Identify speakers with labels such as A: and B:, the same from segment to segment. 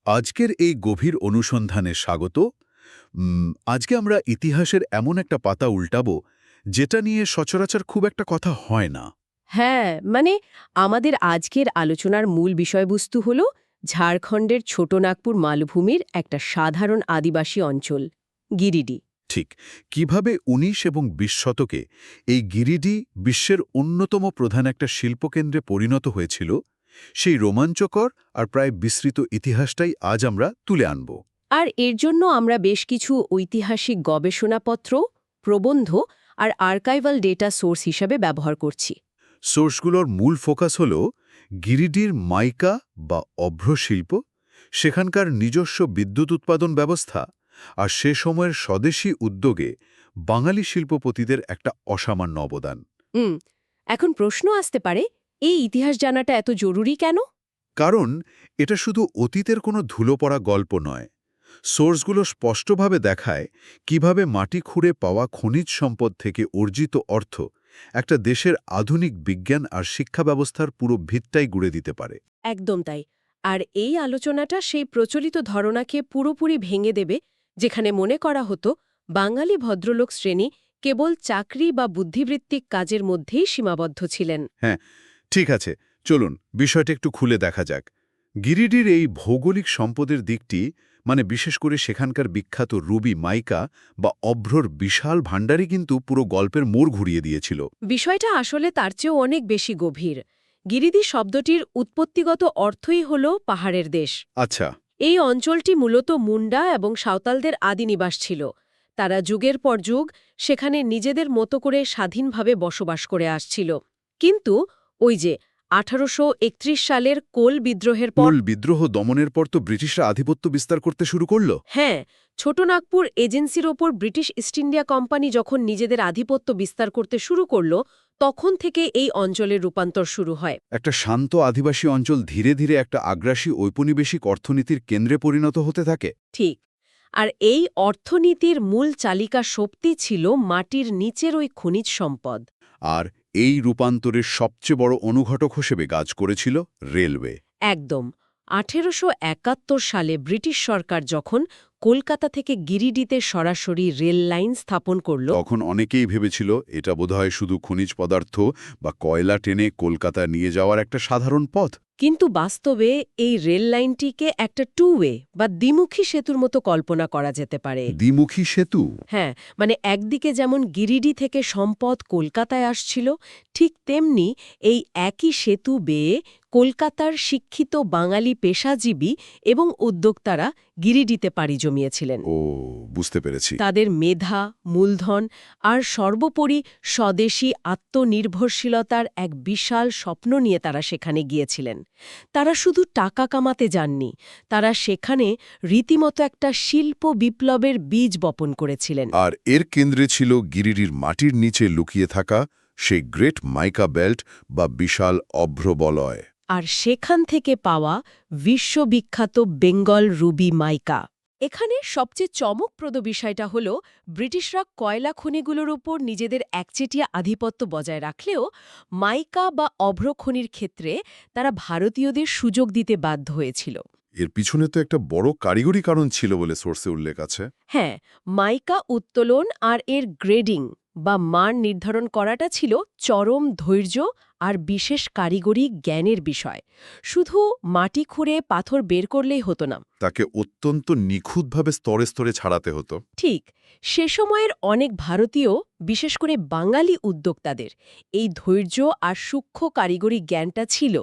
A: আজকের এই গভীর অনুসন্ধানে স্বাগত। আজকে আমরা ইতিহাসের এমন একটা পাতা উল্টাবো যেটা নিয়ে সচরাচর খুব একটা কথা হয় না।
B: হ্যাঁ, মানে আমাদের আজকের আলোচনার মূল বিষয়বস্তু হল ঝাড়খণ্ডের ছোটনাগপুর মালভূমির একটা সাধারণ আদিবাসী অঞ্চল, গিরিডি।
A: ঠিক কিভাবে ১৯ এবং ২০ শতকে এই গিরিডি বিশ্বের অন্যতম প্রধান একটা শিল্পকেন্দ্রে পরিণত হয়েছিল, সেই রোমাঞ্চকর আর প্রায় বিস্মৃত ইতিহাসটাই আজ আমরা তুলে আনব।
B: আর এর জন্য আমরা বেশ কিছু ঐতিহাসিক গবেষণাপত্র, প্রবন্ধ আর আর্কাইভাল ডেটা সোর্স হিসাবে ব্যবহার করছি।
A: সোর্সগুলোর মূল ফোকাস হল গিরিডির মাইকা বা অভ্র শিল্প, সেখানকার নিজস্ব বিদ্যুৎ উৎপাদন ব্যবস্থা আর সে সময়ের স্বদেশী উদ্যোগে বাঙালি শিল্পপতিদের একটা অসামান্য অবদান।
B: হুম, এখন প্রশ্ন আসতে পারে, এই ইতিহাস জানাটা এত জরুরি কেন?
A: কারণ এটা শুধু অতীতের কোনো ধুলো পড়া গল্প নয়। সোর্সগুলো স্পষ্টভাবে দেখায় কিভাবে মাটি খুঁড়ে পাওয়া খনিজ সম্পদ থেকে অর্জিত অর্থ একটা দেশের আধুনিক বিজ্ঞান আর শিক্ষা ব্যবস্থার পুরো ভিতটাই গুঁড়ে দিতে পারে।
B: একদম তাই। আর এই আলোচনাটা সেই প্রচলিত ধারণাকে পুরোপুরি ভেঙে দেবে, যেখানে মনে করা হতো বাঙালি ভদ্রলোক শ্রেণী কেবল চাকরি বা বুদ্ধিবৃত্তিক কাজের মধ্যেই সীমাবদ্ধ ছিলেন।
A: হ্যাঁ, ঠিক আছে, চলুন বিষয়টা একটু খুলে দেখা যাক। গিরিডির এই ভৌগোলিক সম্পদের দিকটি, মানে বিশেষ করে সেখানকার বিখ্যাত রুবি মাইকা বা অভ্রর বিশাল ভাণ্ডারই কিন্তু পুরো গল্পের মোড় ঘুরিয়ে দিয়েছিল।
B: বিষয়টা আসলে তার চেয়েও অনেক বেশি গভীর। গিরিদি শব্দটির উৎপত্তিগত অর্থই হল পাহাড়ের দেশ।
A: আচ্ছা।
B: এই অঞ্চলটি মূলত মুন্ডা এবং সাঁওতালদের আদি নিবাস ছিল। তারা যুগের পর যুগ সেখানে নিজেদের মতো করে স্বাধীনভাবে বসবাস করে আসছিল। কিন্তু ওই যে 1831 সালের কোল বিদ্রোহের পর,
A: কোল বিদ্রোহ দমনের পর তো ব্রিটিশরা আধিপত্য বিস্তার করতে শুরু করল।
B: হ্যাঁ, ছোটনাগপুর এজেন্সির ওপর ব্রিটিশ ইস্ট ইন্ডিয়া কোম্পানি যখন নিজেদের আধিপত্য বিস্তার করতে শুরু করল, তখন থেকে এই অঞ্চলের রূপান্তর শুরু হয়।
A: একটা শান্ত আদিবাসী অঞ্চল ধীরে ধীরে একটা আগ্রাসী ঔপনিবেশিক অর্থনীতির কেন্দ্রে পরিণত হতে থাকে।
B: ঠিক। আর এই অর্থনীতির মূল চালিকা শক্তি ছিল মাটির নিচের ওই খনিজ সম্পদ।
A: আর এই রূপান্তরের সবচেয়ে বড় অনুঘটক হিসেবে কাজ করেছিল রেলওয়ে।
B: একদম। 1871 সালে ব্রিটিশ সরকার যখন কলকাতা থেকে গিরিডিতে সরাসরি রেল লাইন স্থাপন করল,
A: তখন অনেকেই ভেবেছিল এটা বোধহয় শুধু খনিজ পদার্থ বা কয়লা টেনে কলকাতা নিয়ে যাওয়ার একটা সাধারণ পথ।
B: কিন্তু বাস্তবে এই রেল লাইনটিকে একটা টু ওয়ে বা দ্বিমুখী সেতুর মতো কল্পনা করা যেতে পারে।
A: দ্বিমুখী সেতু?
B: হ্যাঁ, মানে একদিকে যেমন গিরিডি থেকে সম্পদ কলকাতায় আসছিল, ঠিক তেমনি এই একই সেতু বেয়ে কলকাতার শিক্ষিত বাঙালি পেশাজীবী এবং উদ্যোক্তারা গিরিডিতে পাড়ি জমিয়েছিলেন।
A: ও, বুঝতে পেরেছি।
B: তাদের মেধা, মূলধন আর সর্বোপরি স্বদেশী আত্মনির্ভরশীলতার এক বিশাল স্বপ্ন নিয়ে তারা সেখানে গিয়েছিলেন। তারা শুধু টাকা কামাতে যাননি, তারা সেখানে রীতিমতো একটা শিল্প বিপ্লবের বীজ বপন করেছিলেন।
A: আর এর কেন্দ্রে ছিল গিরিডির মাটির নিচে লুকিয়ে থাকা সেই গ্রেট মাইকা বেল্ট বা বিশাল অভ্রবলয়।
B: আর সেখান থেকে পাওয়া বিশ্ববিখ্যাত বেঙ্গল রুবি মাইকা। এখানে সবচেয়ে চমকপ্রদ বিষয়টা হল, ব্রিটিশরা কয়লা খনিগুলোর উপর নিজেদের একচেটিয়া আধিপত্য বজায় রাখলেও মাইকা বা অভ্র খনির ক্ষেত্রে তারা ভারতীয়দের সুযোগ দিতে বাধ্য হয়েছিল।
A: এর পিছনে তো একটা বড় কারিগরি কারণ ছিল বলে সোর্সে উল্লেখ আছে।
B: হ্যাঁ, মাইকা উত্তোলন আর এর গ্রেডিং বা মান নির্ধারণ করাটা ছিল চরম ধৈর্য আর বিশেষ কারিগরি জ্ঞানের বিষয়। শুধু মাটি খুঁড়ে পাথর বের করলেই হতো না।
A: তাকে অত্যন্ত নিখুঁতভাবে স্তরে স্তরে ছাড়াতে হতো।
B: ঠিক, সে সময়ের অনেক ভারতীয়, বিশেষ করে বাঙালি উদ্যোক্তাদের এই ধৈর্য আর সূক্ষ্ম কারিগরি জ্ঞানটা ছিল।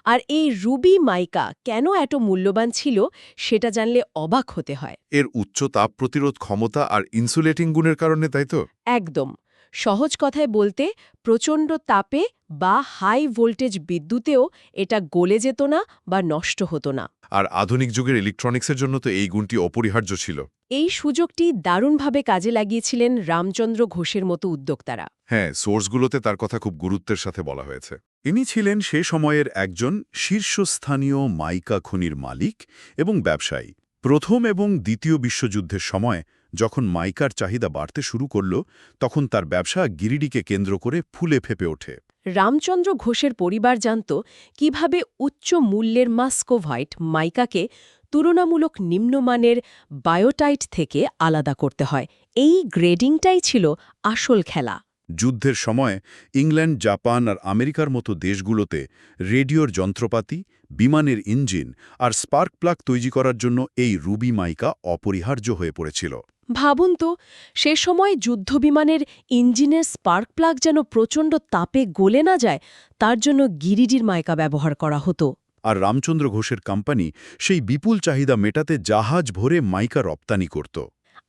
B: আর এই রুবি মাইকা কেন এত মূল্যবান ছিল সেটা জানলে অবাক হতে হয়।
A: এর উচ্চ তাপ প্রতিরোধ ক্ষমতা আর ইনসুলেটিং গুণের কারণে, তাই তো?
B: একদম। সহজ কথায় বলতে, প্রচণ্ড তাপে বা হাই ভোল্টেজ বিদ্যুতেও এটা গলে যেত না বা নষ্ট হতো না।
A: আর আধুনিক যুগের ইলেকট্রনিক্সের জন্য তো এই গুণটি অপরিহার্য ছিল।
B: এই সুযোগটি দারুণভাবে কাজে লাগিয়েছিলেন রামচন্দ্র ঘোষের মতো উদ্যোক্তারা।
A: হ্যাঁ, সোর্সগুলোতে তার কথা খুব গুরুত্বের সাথে বলা হয়েছে। ইনি ছিলেন সে সময়ের একজন শীর্ষস্থানীয় মাইকা খনির মালিক এবং ব্যবসায়ী। প্রথম এবং দ্বিতীয় বিশ্বযুদ্ধের সময় যখন মাইকার চাহিদা বাড়তে শুরু করল, তখন তার ব্যবসা গিরিডিকে কেন্দ্র করে ফুলে ফেপে ওঠে।
B: রামচন্দ্র ঘোষের পরিবার জানত কিভাবে উচ্চ মূল্যের মাস্কোভাইট মাইকাকে তুলনামূলক নিম্নমানের বায়োটাইট থেকে আলাদা করতে হয়। এই গ্রেডিংটাই ছিল আসল খেলা।
A: যুদ্ধের সময় ইংল্যান্ড, জাপান আর আমেরিকার মতো দেশগুলোতে রেডিওর যন্ত্রপাতি, বিমানের ইঞ্জিন আর স্পার্ক প্লাগ তৈরি করার জন্য এই রুবি মাইকা অপরিহার্য হয়ে পড়েছিল।
B: ভাবুন তো, সে সময় যুদ্ধবিমানের ইঞ্জিনের স্পার্ক প্লাগ যেন প্রচণ্ড তাপে গলে না যায়, তার জন্য গিরিডির মাইকা ব্যবহার করা হতো।
A: আর রামচন্দ্র ঘোষের কোম্পানি সেই বিপুল চাহিদা মেটাতে জাহাজ ভরে মাইকা রপ্তানি করত।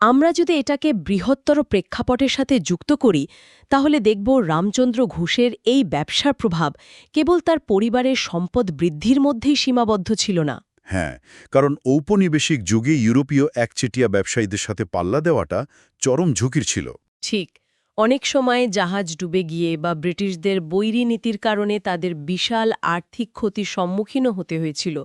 B: আমরা যদি এটাকে বৃহত্তর প্রেক্ষাপটের সাথে যুক্ত করি, তাহলে দেখব রামচন্দ্র ঘোষের এই ব্যবসার প্রভাব কেবল তার পরিবারের সম্পদ বৃদ্ধির মধ্যেই সীমাবদ্ধ ছিল না।
A: হ্যাঁ, কারণ ঔপনিবেশিক যুগে ইউরোপীয় একচেটিয়া ব্যবসায়ীদের সাথে পাল্লা দেওয়াটা চরম ঝুঁকির ছিল।
B: ঠিক, অনেক সময় জাহাজ ডুবে গিয়ে বা ব্রিটিশদের বৈরী নীতির কারণে তাদের বিশাল আর্থিক ক্ষতির সম্মুখীনও হতে হয়েছিল।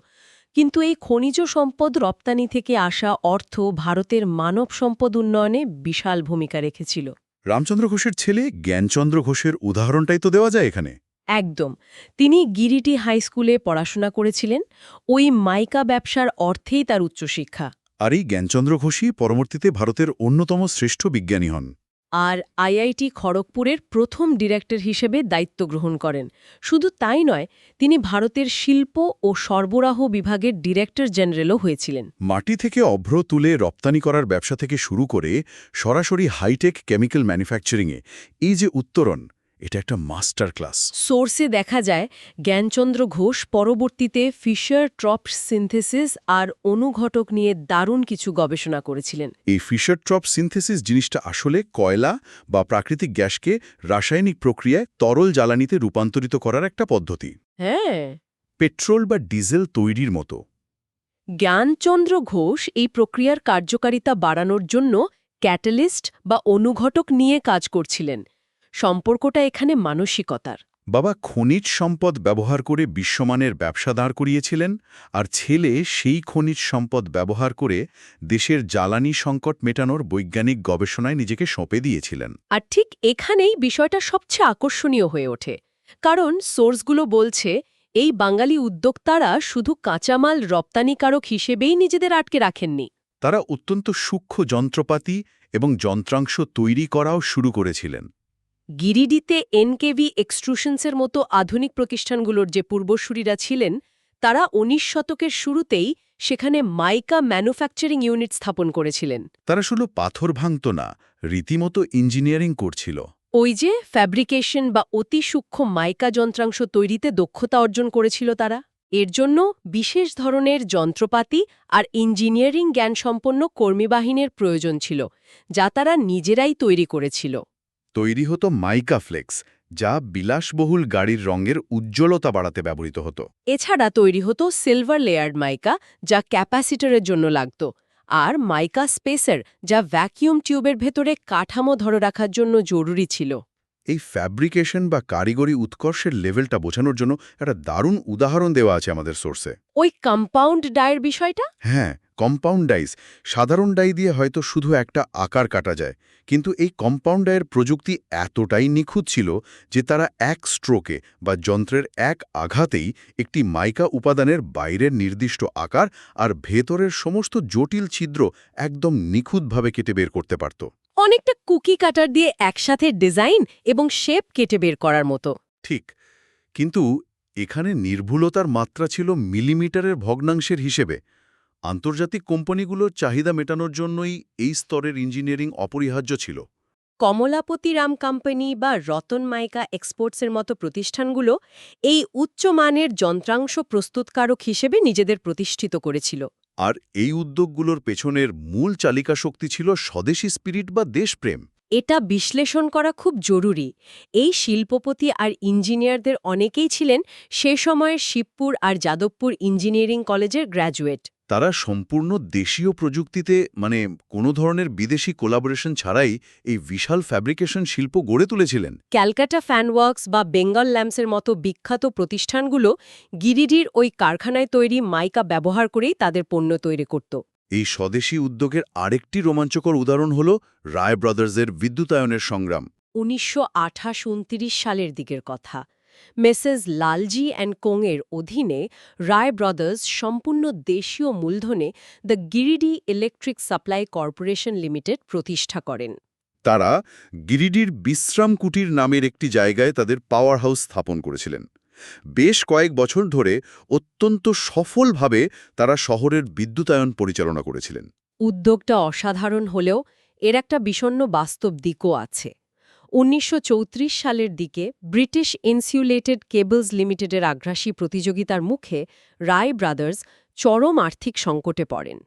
B: কিন্তু এই খনিজ সম্পদ রপ্তানি থেকে আসা অর্থ ভারতের মানব সম্পদ উন্নয়নে বিশাল ভূমিকা রেখেছিল।
A: রামচন্দ্র ঘোষের ছেলে জ্ঞানচন্দ্র ঘোষের উদাহরণটাই তো দেওয়া যায় এখানে।
B: একদম, তিনি গিরিটি হাই স্কুলে পড়াশোনা করেছিলেন। ওই মাইকা ব্যবসার অর্থেই তার উচ্চশিক্ষা।
A: আর এই জ্ঞানচন্দ্র ঘোষই পরবর্তীতে ভারতের অন্যতম শ্রেষ্ঠ বিজ্ঞানী হন।
B: আর আইআইটি খড়গপুরের প্রথম ডিরেক্টর হিসেবে দায়িত্ব গ্রহণ করেন। শুধু তাই নয়, তিনি ভারতের শিল্প ও সরবরাহ বিভাগের ডিরেক্টর জেনারেলও হয়েছিলেন।
A: মাটি থেকে অভ্র তুলে রপ্তানি করার ব্যবসা থেকে শুরু করে সরাসরি হাইটেক কেমিক্যাল ম্যানুফ্যাকচারিংয়ে এই যে উত্তরণ, এটা একটা মাস্টার ক্লাস।
B: সোর্সে দেখা যায় জ্ঞানচন্দ্র ঘোষ পরবর্তীতে ফিশার ট্রপস সিনথেসিস আর অনুঘটক নিয়ে দারুণ কিছু গবেষণা করেছিলেন।
A: এই ফিশার ট্রপ সিনথেসিস জিনিসটা আসলে কয়লা বা প্রাকৃতিক গ্যাসকে রাসায়নিক প্রক্রিয়ায় তরল জ্বালানিতে রূপান্তরিত করার একটা পদ্ধতি।
B: হ্যাঁ,
A: পেট্রোল বা ডিজেল তৈরির মতো।
B: জ্ঞানচন্দ্র ঘোষ এই প্রক্রিয়ার কার্যকারিতা বাড়ানোর জন্য ক্যাটালিস্ট বা অনুঘটক নিয়ে কাজ করছিলেন। সম্পর্কটা এখানে মানসিকতার।
A: বাবা খনিজ সম্পদ ব্যবহার করে বিশ্বমানের ব্যবসা দাঁড় করিয়েছিলেন, আর ছেলে সেই খনিজ সম্পদ ব্যবহার করে দেশের জ্বালানি সংকট মেটানোর বৈজ্ঞানিক গবেষণায় নিজেকে সঁপে দিয়েছিলেন।
B: আর ঠিক এখানেই বিষয়টা সবচেয়ে আকর্ষণীয় হয়ে ওঠে, কারণ সোর্সগুলো বলছে এই বাঙালি উদ্যোক্তারা শুধু কাঁচামাল রপ্তানিকারক হিসেবেই নিজেদের আটকে রাখেননি।
A: তারা অত্যন্ত সূক্ষ্ম যন্ত্রপাতি এবং যন্ত্রাংশ তৈরি করাও শুরু করেছিলেন।
B: গিরিডিতে এনকেভি এক্সট্রুশনসের মতো আধুনিক প্রতিষ্ঠানগুলোর যে পূর্বসূরিরা ছিলেন, তারা ১৯ শতকের শুরুতেই সেখানে মাইকা ম্যানুফ্যাকচারিং ইউনিট স্থাপন করেছিলেন।
A: তারা শুধু পাথর ভাঙত না, রীতিমতো ইঞ্জিনিয়ারিং করছিল।
B: ওই যে ফ্যাব্রিকেশন বা অতি সূক্ষ্ম মাইকা যন্ত্রাংশ তৈরিতে দক্ষতা অর্জন করেছিল তারা। এর জন্য বিশেষ ধরনের যন্ত্রপাতি আর ইঞ্জিনিয়ারিং জ্ঞানসম্পন্ন কর্মীবাহিনীর প্রয়োজন ছিল, যা তারা নিজেরাই তৈরি করেছিল।
A: তৈরি হতো মাইকা ফ্লেক্স, যা বিলাসবহুল গাড়ির রঙের উজ্জ্বলতা বাড়াতে ব্যবহৃত হতো।
B: এছাড়া তৈরি হতো সিলভার লেয়ার্ড মাইকা, যা ক্যাপাসিটরের জন্য লাগত, আর মাইকা স্পেসার, যা ভ্যাকিউম টিউবের ভেতরে কাঠামো ধরে রাখার জন্য জরুরি ছিল।
A: এই ফ্যাব্রিকেশন বা কারিগরি উৎকর্ষের লেভেলটা বোঝানোর জন্য একটা দারুণ উদাহরণ দেওয়া আছে আমাদের সোর্সে।
B: ওই কম্পাউন্ড ডায়ের বিষয়টা?
A: হ্যাঁ, কম্পাউন্ড ডাইস। সাধারণ ডাই দিয়ে হয়তো শুধু একটা আকার কাটা যায়, কিন্তু এই কম্পাউন্ড ডাইয়ের প্রযুক্তি এতটাই নিখুঁত ছিল যে তারা এক স্ট্রোকে বা যন্ত্রের এক আঘাতেই একটি মাইকা উপাদানের বাইরের নির্দিষ্ট আকার আর ভেতরের সমস্ত জটিল ছিদ্র একদম নিখুঁতভাবে কেটে বের করতে পারত।
B: অনেকটা কুকি কাটার দিয়ে একসাথে ডিজাইন এবং শেপ কেটে বের করার মতো।
A: ঠিক, কিন্তু এখানে নির্ভুলতার মাত্রা ছিল মিলিমিটারের ভগ্নাংশের হিসেবে। আন্তর্জাতিক কোম্পানিগুলোর চাহিদা মেটানোর জন্যই এই স্তরের ইঞ্জিনিয়ারিং অপরিহার্য ছিল।
B: কমলাপতি রাম কোম্পানি বা রতন মাইকা এক্সপোর্টসের মতো প্রতিষ্ঠানগুলো এই উচ্চমানের যন্ত্রাংশ প্রস্তুতকারক হিসেবে নিজেদের প্রতিষ্ঠিত করেছিল।
A: আর এই উদ্যোগগুলোর পেছনের মূল চালিকা শক্তি ছিল স্বদেশী স্পিরিট বা দেশপ্রেম।
B: এটা বিশ্লেষণ করা খুব জরুরি। এই শিল্পপতি আর ইঞ্জিনিয়ারদের অনেকেই ছিলেন সে সময়ের শিবপুর আর যাদবপুর ইঞ্জিনিয়ারিং কলেজের গ্র্যাজুয়েট।
A: তারা সম্পূর্ণ দেশীয় প্রযুক্তিতে, মানে কোনো ধরনের বিদেশি কোলাবোরেশন ছাড়াই এই বিশাল ফ্যাব্রিকেশন শিল্প গড়ে তুলেছিলেন।
B: ক্যালকাটা ফ্যানওয়ার্কস বা বেঙ্গল ল্যাম্পসের মতো বিখ্যাত প্রতিষ্ঠানগুলো গিরিডির ওই কারখানায় তৈরি মাইকা ব্যবহার করেই তাদের পণ্য তৈরি করত।
A: এই স্বদেশী উদ্যোগের আরেকটি রোমাঞ্চকর উদাহরণ হল রায় ব্রাদার্সের বিদ্যুতায়নের সংগ্রাম।
B: 1928-29 সালের দিকের কথা। মেসেস লালজি অ্যান্ড কোংয়ের অধীনে রায় ব্রাদার্স সম্পূর্ণ দেশীয় মূলধনে the Giridih electric supply corporation limited প্রতিষ্ঠা করেন।
A: তারা গিরিডির বিশ্রাম কুটির নামের একটি জায়গায় তাদের পাওয়ার হাউস স্থাপন করেছিলেন। বেশ কয়েক বছর ধরে অত্যন্ত সফলভাবে তারা শহরের বিদ্যুতায়ন পরিচালনা করেছিলেন।
B: উদ্যোগটা অসাধারণ হলেও এর একটা বিষণ্ণ বাস্তব দিকও আছে। ১৯৩৪ সালের দিকে ব্রিটিশ ইনসুলেটেড কেবলস লিমিটেডের আগ্রাসী প্রতিযোগিতার মুখে রায় ব্রাদার্স চরম আর্থিক সংকটে পড়েন।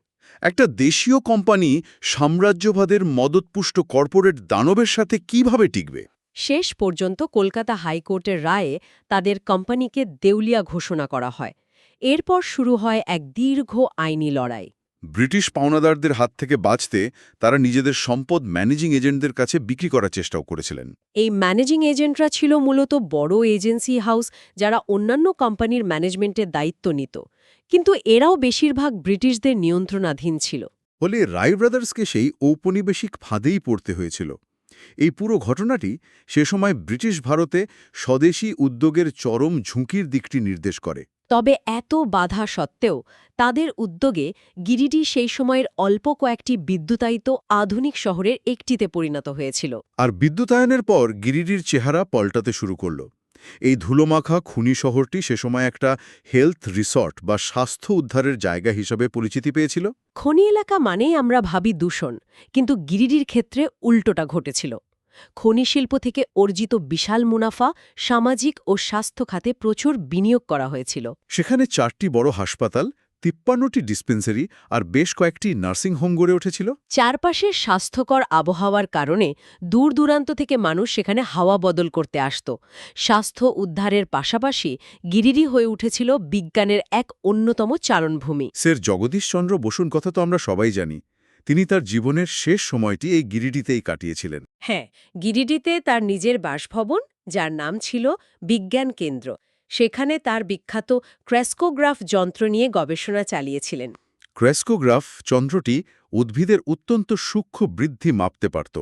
A: একটা দেশীয় কোম্পানি সাম্রাজ্যবাদের মদতপুষ্ট কর্পোরেট দানবের সাথে কিভাবে টিকবে?
B: শেষ পর্যন্ত কলকাতা হাইকোর্টের রায়ে তাদের কোম্পানিকে দেউলিয়া ঘোষণা করা হয়। এরপর শুরু হয় এক দীর্ঘ আইনি লড়াই।
A: ব্রিটিশ পাওনাদারদের হাত থেকে বাঁচতে তারা নিজেদের সম্পদ ম্যানেজিং এজেন্টদের কাছে বিক্রি করার চেষ্টাও করেছিলেন।
B: এই ম্যানেজিং এজেন্টরা ছিল মূলত বড় এজেন্সি হাউস যারা অন্যান্য কোম্পানির ম্যানেজমেন্টের দায়িত্ব নিত, কিন্তু এরাও বেশিরভাগ ব্রিটিশদের নিয়ন্ত্রণাধীন ছিল।
A: ফলে রায় ব্রাদার্সকে সেই ঔপনিবেশিক ফাঁদেই পড়তে হয়েছিল। এই পুরো ঘটনাটি সে সময় ব্রিটিশ ভারতে স্বদেশী উদ্যোগের চরম ঝুঁকির দিকটি নির্দেশ করে।
B: তবে এত বাধা সত্ত্বেও তাদের উদ্যোগে গিরিডি সেই সময়ের অল্প কয়েকটি বিদ্যুতায়িত আধুনিক শহরের একটিতে পরিণত হয়েছিল।
A: আর বিদ্যুতায়নের পর গিরিডির চেহারা পাল্টাতে শুরু করল। এই ধুলোমাখা খুনি শহরটি সে সময় একটা হেলথ রিসর্ট বা স্বাস্থ্য উদ্ধারের জায়গা হিসাবে পরিচিতি পেয়েছিল।
B: খনি এলাকা মানেই আমরা ভাবি দূষণ, কিন্তু গিরিডির ক্ষেত্রে উল্টোটা ঘটেছিল। খনি শিল্প থেকে অর্জিত বিশাল মুনাফা সামাজিক ও স্বাস্থ্য খাতে প্রচুর বিনিয়োগ করা হয়েছিল।
A: সেখানে 4টি বড় হাসপাতাল, 53টি ডিসপেন্সারি আর বেশ কয়েকটি নার্সিংহোম গড়ে উঠেছিল।
B: চারপাশের স্বাস্থ্যকর আবহাওয়ার কারণে দূর দূরান্ত থেকে মানুষ সেখানে হাওয়া বদল করতে আসত। স্বাস্থ্য উদ্ধারের পাশাপাশি গিরিডি হয়ে উঠেছিল বিজ্ঞানের এক অন্যতম চারণভূমি।
A: স্যার জগদীশচন্দ্র বসুর কথা তো আমরা সবাই জানি। তিনি তার জীবনের শেষ সময়টি এই গিরিডিতেই কাটিয়েছিলেন।
B: হ্যাঁ, গিরিডিতে তার নিজের বাসভবন, যার নাম ছিল বিজ্ঞান কেন্দ্র, সেখানে তার বিখ্যাত ক্রেস্কোগ্রাফ যন্ত্র নিয়ে গবেষণা চালিয়েছিলেন।
A: ক্রেস্কোগ্রাফ যন্ত্রটি উদ্ভিদের অত্যন্ত সূক্ষ্ম বৃদ্ধি মাপতে পারত।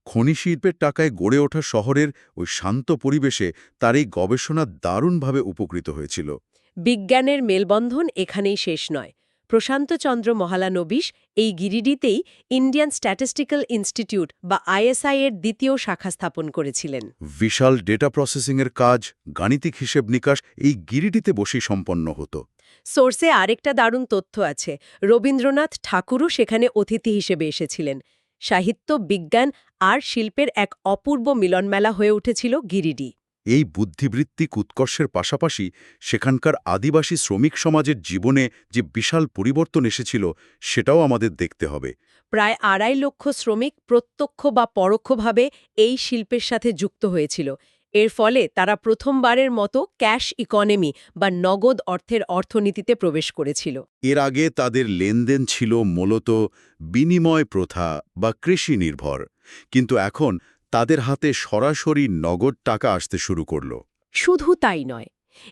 A: খনি শিল্পের টাকায় গড়ে ওঠা শহরের ওই শান্ত পরিবেশে তার এই গবেষণা দারুণভাবে উপকৃত হয়েছিল।
B: বিজ্ঞানের মেলবন্ধন এখানেই শেষ নয়। প্রশান্তচন্দ্র মহালানবিশ এই গিরিডিতেই ইন্ডিয়ান স্ট্যাটিস্টিক্যাল ইনস্টিটিউট বা আইএসআই এর দ্বিতীয় শাখা স্থাপন করেছিলেন।
A: বিশাল ডেটা প্রসেসিংয়ের কাজ, গাণিতিক হিসেব নিকাশ এই গিরিডিতে বসেই সম্পন্ন হতো।
B: সোর্সে আরেকটা দারুণ তথ্য আছে, রবীন্দ্রনাথ ঠাকুরও সেখানে অতিথি হিসেবে এসেছিলেন। সাহিত্য, বিজ্ঞান আর শিল্পের এক অপূর্ব মিলনমেলা হয়ে উঠেছিল গিরিডি।
A: এই বুদ্ধিবৃত্তিক উৎকর্ষের পাশাপাশি সেখানকার আদিবাসী শ্রমিক সমাজের জীবনে যে বিশাল পরিবর্তন এসেছিল সেটাও আমাদের দেখতে হবে।
B: প্রায় ২.৫ লক্ষ শ্রমিক প্রত্যক্ষ বা পরোক্ষভাবে এই শিল্পের সাথে যুক্ত হয়েছিল। এর ফলে তারা প্রথমবারের মতো ক্যাশ ইকোনমি বা নগদ অর্থের অর্থনীতিতে প্রবেশ করেছিল।
A: এর আগে তাদের লেনদেন ছিল মূলত বিনিময় প্রথা বা কৃষি নির্ভর, কিন্তু এখন তাদের হাতে সরাসরি নগদ টাকা আসতে শুরু করল।
B: শুধু তাই নয়,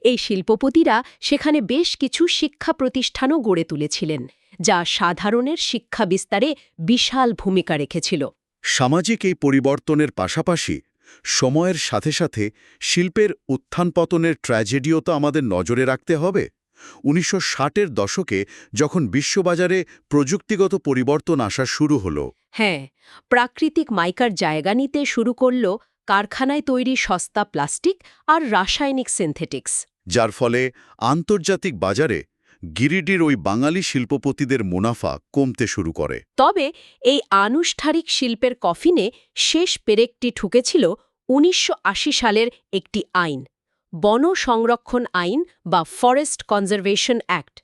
B: এই শিল্পপতিরা সেখানে বেশ কিছু শিক্ষা প্রতিষ্ঠানও গড়ে তুলেছিলেন, যা সাধারণের শিক্ষা বিস্তারে বিশাল ভূমিকা রেখেছিল।
A: সামাজিক এই পরিবর্তনের পাশাপাশি সময়ের সাথে সাথে শিল্পের উত্থান-পতনের ট্র্যাজেডিও তো আমাদের নজরে রাখতে হবে। ১৯৬০-এর দশকে যখন বিশ্ববাজারে প্রযুক্তিগত পরিবর্তন আসা শুরু হলো,
B: হ্যাঁ, প্রাকৃতিক মাইকার জায়গা নিতে শুরু করল কারখানায় তৈরি সস্তা প্লাস্টিক আর রাসায়নিক সিনথেটিক্স,
A: যার ফলে আন্তর্জাতিক বাজারে গিরিডির ওই বাঙালি শিল্পপতিদের মুনাফা কমতে শুরু করে।
B: তবে এই আনুষ্ঠানিক শিল্পের কফিনে শেষ পেরেকটি ঠুকেছিল ১৯৮০ সালের একটি আইন, বন সংরক্ষণ আইন বা ফরেস্ট কনজারভেশন অ্যাক্ট।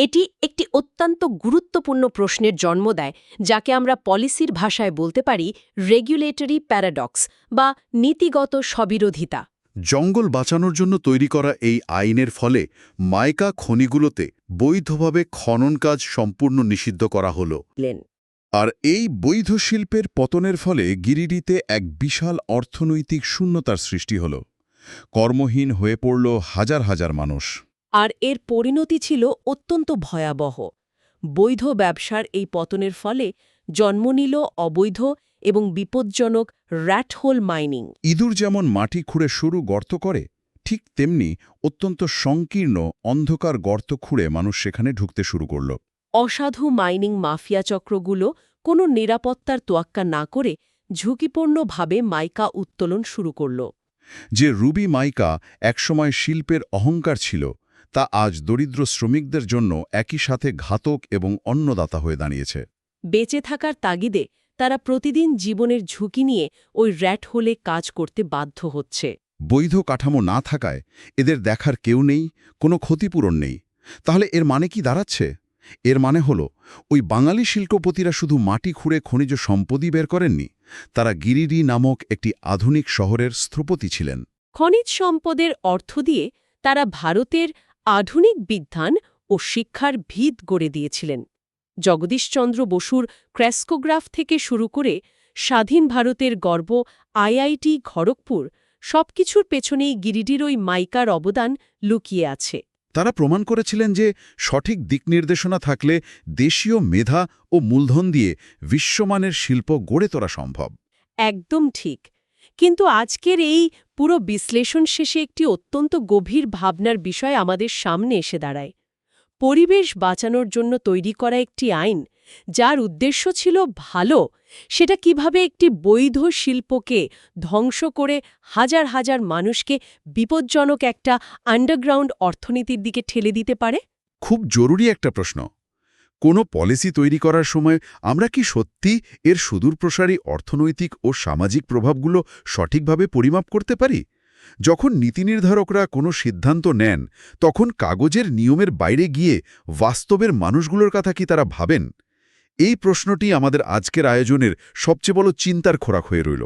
B: এটি একটি অত্যন্ত গুরুত্বপূর্ণ প্রশ্নের জন্ম দেয়, যাকে আমরা পলিসির ভাষায় বলতে পারি রেগুলেটরি প্যারাডক্স বা নীতিগত স্ববিরোধিতা।
A: জঙ্গল বাঁচানোর জন্য তৈরি করা এই আইনের ফলে মাইকা খনিগুলোতে বৈধভাবে খনন কাজ সম্পূর্ণ নিষিদ্ধ করা হলো। আর এই বৈধ শিল্পের পতনের ফলে গিরিডিতে এক বিশাল অর্থনৈতিক শূন্যতার সৃষ্টি হল। কর্মহীন হয়ে পড়ল হাজার হাজার মানুষ।
B: আর এর পরিণতি ছিল অত্যন্ত ভয়াবহ। বৈধ ব্যবসার এই পতনের ফলে জন্ম নিল অবৈধ এবং বিপজ্জনক র্যাটহোল মাইনিং।
A: ইঁদুর যেমন মাটি খুঁড়ে সরু গর্ত করে, ঠিক তেমনি অত্যন্ত সংকীর্ণ অন্ধকার গর্ত খুঁড়ে মানুষ সেখানে ঢুকতে শুরু করল।
B: অসাধু মাইনিং মাফিয়া চক্রগুলো কোনো নিরাপত্তার তোয়াক্কা না করে ঝুঁকিপূর্ণভাবে মাইকা উত্তোলন শুরু করল।
A: যে রুবি মাইকা একসময় শিল্পের অহংকার ছিল, তা আজ দরিদ্র শ্রমিকদের জন্য একই সাথে ঘাতক এবং অন্নদাতা হয়ে দাঁড়িয়েছে।
B: বেঁচে থাকার তাগিদে তারা প্রতিদিন জীবনের ঝুঁকি নিয়ে ওই র্যাট হোলে কাজ করতে বাধ্য হচ্ছে।
A: বৈধ কাঠামো না থাকায় এদের দেখার কেউ নেই, কোনো ক্ষতিপূরণ নেই। তাহলে এর মানে কি দাঁড়াচ্ছে? এর মানে হলো ওই বাঙালি শিল্পপতিরা শুধু মাটি খুঁড়ে খনিজ সম্পদই বের করেননি, তারা গিরিডি নামক একটি আধুনিক শহরের স্থপতি ছিলেন।
B: খনিজ সম্পদের অর্থ দিয়ে তারা ভারতের আধুনিক বিজ্ঞান ও শিক্ষার ভিত গড়ে দিয়েছিলেন। জগদীশচন্দ্র বসুর ক্র্যাস্কোগ্রাফ থেকে শুরু করে স্বাধীন ভারতের গর্ব আইআইটি খড়গপুর, সবকিছুর পেছনেই গিরিডির ওই মাইকার অবদান লুকিয়ে আছে।
A: তারা প্রমাণ করেছিলেন যে সঠিক দিক নির্দেশনা থাকলে দেশীয় মেধা ও মূলধন দিয়ে বিশ্বমানের শিল্প গড়ে তোলা সম্ভব।
B: একদম ঠিক। কিন্তু আজকের এই পুরো বিশ্লেষণ শেষে একটি অত্যন্ত গভীর ভাবনার বিষয় আমাদের সামনে এসে দাঁড়ায়। পরিবেশ বাঁচানোর জন্য তৈরি করা একটি আইন, যার উদ্দেশ্য ছিল ভালো, সেটা কিভাবে একটি বৈধ শিল্পকে ধ্বংস করে হাজার হাজার মানুষকে বিপজ্জনক একটা আন্ডারগ্রাউন্ড অর্থনীতির দিকে ঠেলে দিতে পারে?
A: খুব জরুরি একটা প্রশ্ন। কোনো পলিসি তৈরি করার সময় আমরা কি সত্যি এর সুদূরপ্রসারী অর্থনৈতিক ও সামাজিক প্রভাবগুলো সঠিকভাবে পরিমাপ করতে পারি? যখন নীতিনির্ধারকরা কোনো সিদ্ধান্ত নেন, তখন কাগজের নিয়মের বাইরে গিয়ে বাস্তবের মানুষগুলোর কথা কি তারা ভাবেন? এই প্রশ্নটি আমাদের আজকের আয়োজনের সবচেয়ে বড় চিন্তার খোরাক হয়ে রইল।